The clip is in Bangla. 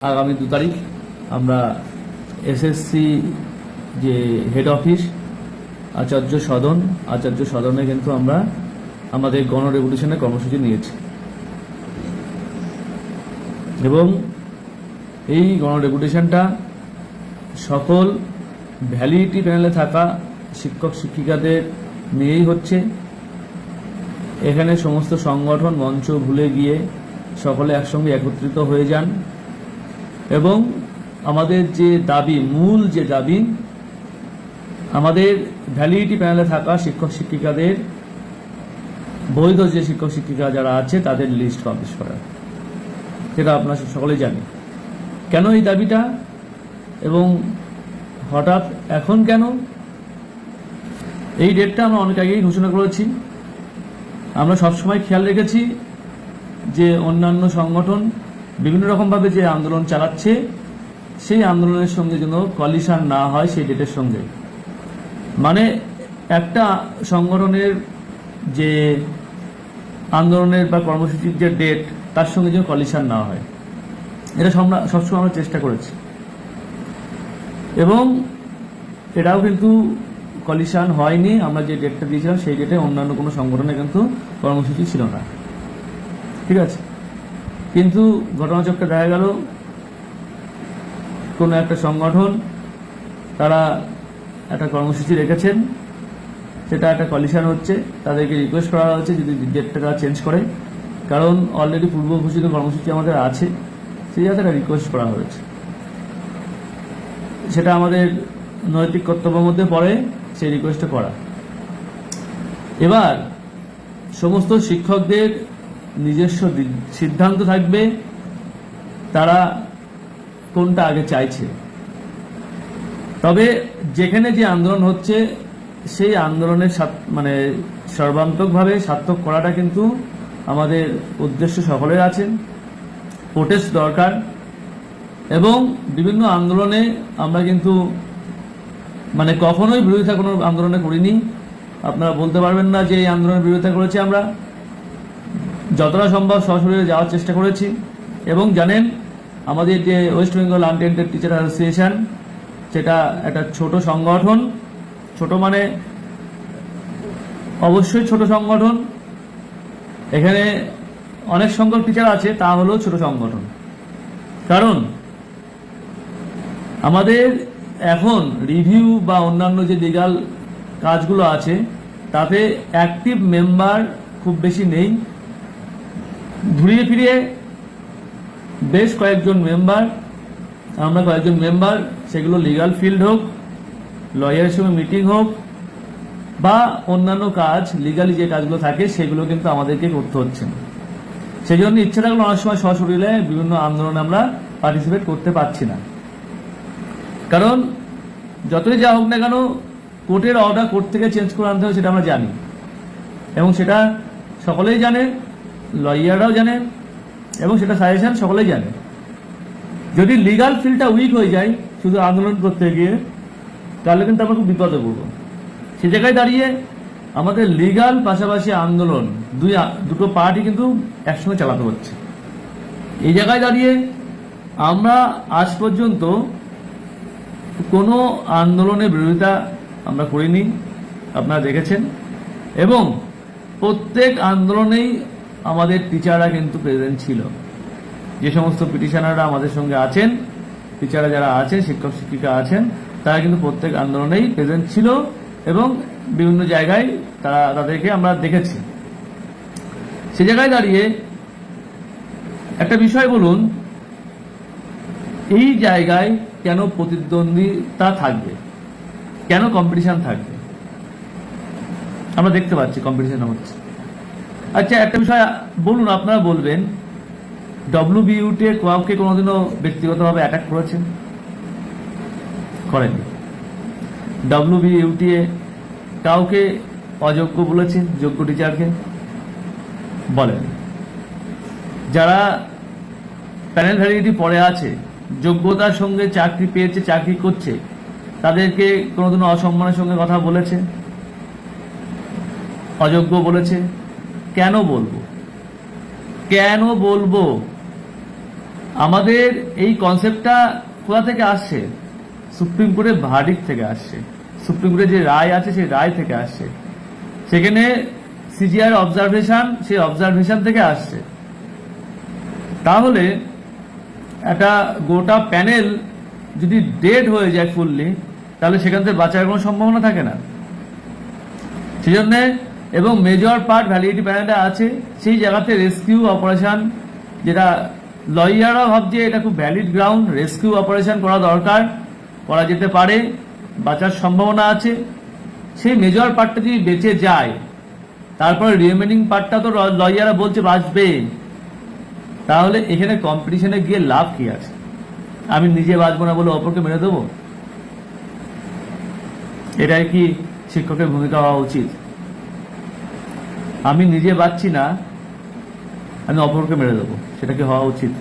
আগামী 2 তারিখ আমরা এসএসসি যে হেড অফিস আচার্য সদনে কিন্তু আমরা আমাদের গণ রেভলিউশনের কর্মসূচি নিয়েছি এবং এই গণ রেভলিউশনটা সকল ভ্যালিডিটি প্যানেলে থাকা শিক্ষক শিক্ষিকাদের নিয়েই হচ্ছে। এখানে সমস্ত সংগঠন মঞ্চ ভুলে গিয়ে সকলে একসঙ্গে একত্রিত হয়ে যান এবং আমাদের যে দাবি, মূল যে দাবি, আমাদের ভ্যালিডিটি প্যানেলে থাকা শিক্ষক শিক্ষিকাদের, বৈধ যে শিক্ষক শিক্ষিকা যারা আছে তাদের লিস্ট পাবলিশ করা, সেটা আপনারা সকলেই জানেন। কেন এই দাবিটা এবং হঠাৎ এখন কেন? এই ডেটটা আমরা অনেক আগেই ঘোষণা করেছি। আমরা সবসময় খেয়াল রেখেছি যে অন্যান্য সংগঠন বিভিন্ন রকমভাবে যে আন্দোলন চালাচ্ছে সেই আন্দোলনের সঙ্গে যেন কলিশন না হয় সেই ডেটের সঙ্গে। মানে একটা সংগঠনের যে আন্দোলনের বা কর্মসূচির যে ডেট তার সঙ্গে যেন কলিশন না হয়, এটা সবসময় আমরা চেষ্টা করেছি এবং এটাও কিন্তু কলিশন হয়নি। আমরা যে ডেটটা দিয়েছিলাম সেই ডেটে অন্যান্য কোনো সংগঠনের কিন্তু কর্মসূচি ছিল না, ঠিক আছে। কিন্তু ঘটনাচক্রে দেখা গেল কোনো একটা সংগঠন তারা একটা কর্মসূচি রেখেছেন, সেটা একটা কলিশন হচ্ছে, তাদেরকে রিকোয়েস্ট করা হয়েছে যদি ডেটটা তারা চেঞ্জ করে, কারণ অলরেডি পূর্ব ঘোষিত কর্মসূচি আমাদের আছে, সেই জায়গায় একটা রিকোয়েস্ট করা হয়েছে। সেটা আমাদের নৈতিক কর্তব্যের মধ্যে পড়ে সেই রিকোয়েস্টটা করা। এবার সমস্ত শিক্ষকদের নিজস্ব সিদ্ধান্ত থাকবে তারা কোনটা আগে চাইছে। তবে যেখানে যে আন্দোলন হচ্ছে সেই আন্দোলনের মানে সর্বান্তকভাবে সার্থক করাটা কিন্তু আমাদের উদ্দেশ্য সকলের আছে। প্রোটেস্ট দরকার এবং বিভিন্ন আন্দোলনে আমরা কিন্তু মানে কখনোই বিরোধিতা কোনো আন্দোলনে করিনি। আপনারা বলতে পারবেন না যে এই আন্দোলনের বিরোধিতা করেছি। আমরা যতটা সম্ভব সশরীরে যাওয়ার চেষ্টা করেছি এবং জানেন আমাদের যে West Bengal untainted teacher association, সেটা একটা ছোট সংগঠন। ছোট মানে অবশ্যই ছোট সংগঠন, এখানে অনেক সংখ্যক টিচার আছে, তা হলো ছোট সংগঠন। কারণ আমাদের এখন রিভিউ বা অন্যান্য যে লিগাল কাজগুলো আছে তাতে অ্যাক্টিভ মেম্বার খুব বেশি নেই। ঘুরিয়ে ফিরিয়ে বেশ কয়েকজন মেম্বার, আমরা কয়েকজন মেম্বার, সেগুলো লিগাল ফিল্ড হোক, লয়ারের সঙ্গে মিটিং হোক বা অন্যান্য কাজ, লিগালি যে কাজগুলো থাকে সেগুলো কিন্তু আমাদেরকে করতে হচ্ছে। সেই জন্য ইচ্ছা থাকলে অনেক সময় সশরীরে বিভিন্ন আন্দোলনে আমরা পার্টিসিপেট করতে পারছি না। কারণ যতই যা হোক না কেন কোর্টের অর্ডার কোর্ট থেকে চেঞ্জ করে আনতে হবে, সেটা আমরা জানি এবং সেটা সকলেই জানে, লয়াররাও জানে এবং সেটা সাজেশন সকলেই জানে। যদি লিগাল ফিল্ডটা উইক হয়ে যায় শুধু আন্দোলন করতে গিয়ে, তাহলে কিন্তু আমরা খুব বিপদে পড়ব। সে জায়গায় দাঁড়িয়ে আমাদের লিগাল পাশাপাশি আন্দোলন দুটো পার্টি কিন্তু একসঙ্গে চালাতে হচ্ছে। এই জায়গায় দাঁড়িয়ে আমরা আজ পর্যন্ত কোনো আন্দোলনের বিরোধিতা আমরা করিনি, আপনারা দেখেছেন। এবং প্রত্যেক আন্দোলনেই আমাদের টিচাররা কিন্তু প্রেজেন্ট ছিল। যে সমস্ত পিটিশনাররা আমাদের সঙ্গে আছেন, টিচাররা যারা আছেন, শিক্ষক শিক্ষিকা আছেন, তারা কিন্তু প্রত্যেক আন্দোলনেই প্রেজেন্ট ছিল এবং বিভিন্ন জায়গায় তাদেরকে আমরা দেখেছি। সে জায়গায় দাঁড়িয়ে একটা বিষয় বলুন, এই জায়গায় কেন প্রতিদ্বন্দ্বিতা থাকবে, কেন কম্পিটিশন থাকবে? আমরা দেখতে পাচ্ছি কম্পিটিশন হচ্ছে। আচ্ছা, একটা বিষয় বলুন, আপনারা বলবেন, ডব্লিউবিইউটি কাউকে কোনোদিনও ব্যক্তিগতভাবে অ্যাটাক করেছেন? করেনি। ডব্লিউবিইউটি কাউকে অযোগ্য বলেছে? যোগ্য টিচারকে বলেন। যারা প্যানেল ভ্যালিডিটি পড়ে আছে, যোগ্যতার সঙ্গে চাকরি পেয়েছে, চাকরি করছে, তাদেরকে কোনোদিনও অসম্মানের সঙ্গে কথা বলেছে? অযোগ্য বলেছে? কেন বলবো? আমাদের এই কনসেপ্টটা কোথা থেকে আসছে? সুপ্রিম কোর্টের ভার্ডিক্ট থেকে আসছে। সুপ্রিম কোর্টের যে রায় আছে সেই রায় থেকে আসছে। সেখানে সিজিআর অবজারভেশন, সেই অবজারভেশন থেকে আসছে। তাহলে একটা গোটা প্যানেল যদি ডেড হয়ে যায় ফুললি, তাহলে সেখান থেকে বাঁচার কোনো সম্ভাবনা থাকে না। সেই জন্য, এবং মেজর পার্ট ভ্যালিডিটি প্যানেলটা আছে, সেই জায়গাতে রেস্কিউ অপারেশন, যেটা লয়াররা ভাবছে এটা খুব ভ্যালিড গ্রাউন্ড, রেস্কিউ অপারেশন করা দরকার, করা যেতে পারে, বাঁচার সম্ভাবনা আছে। সেই মেজর পার্টটা যদি বেঁচে যায়, তারপরে রিমেনিং পার্টটা তো লয়াররা বলছে বাঁচবে, তাহলে এখানে কম্পিটিশনে গিয়ে লাভ কি আছে? আমি নিজে বাঁচবো না বলে অপরকে মেরে দেবো? এটাই কি শিক্ষকের ভূমিকা হওয়া উচিত? আমি নিজে বাঁচছি না, আমি অপরকে মেরে দেবো, সেটা কি হওয়া উচিত?